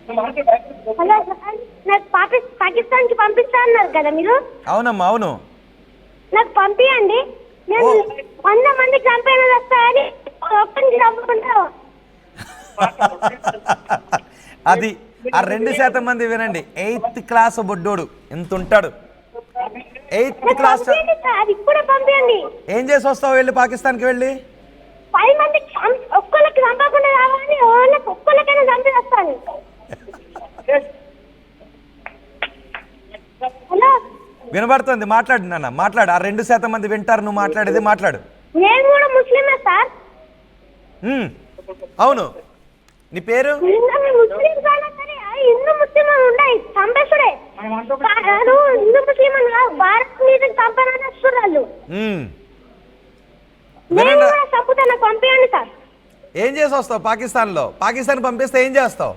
Hello sir, నాకు పాకిస్తాన్కి పంపిస్తా అన్నారు కదా మీరు. అవునమ్మా, అవును. నాకు పంపియండి. నేను 100 మందికి చంపేది వస్తాయని ఒక్కరికి చంపుకుంటా. అది ఆ 2% మంది వినండి. 8th క్లాస్ బొడ్డోడు ఎంత ఉంటాడు? 8th class. ఇప్పుడే పంపియండి. ఏం చేసి వస్తావు వెళ్ళి పాకిస్తాన్కి వెళ్ళి? 5 మందికి ఒక్కరికి చంపకుండా రావాలని ఒక్కరికైనా చంపి వస్తాను. హలో, వినబడుతుంది, మాట్లాడు నాన్న, మాట్లాడు. ఆ 2% మంది వింటారు నువ్వు మాట్లాడేది, మాట్లాడు. నేను కూడా ముస్లిమే సార్. అవును. నీ పేరు? ముస్లిం కాదా సరే, హిందూ ముస్లిం ఉన్నాయి చంపేసుడే. హిందూ ముస్లిం భారత్ మీద చంపనని వస్తున్నారు. నేను కూడా చంపుతాను, పంపించండి సార్. ఏం చేసి వస్తావు పాకిస్తాన్లో? పాకిస్తాన్ పంపిస్తే ఏం చేస్తావు?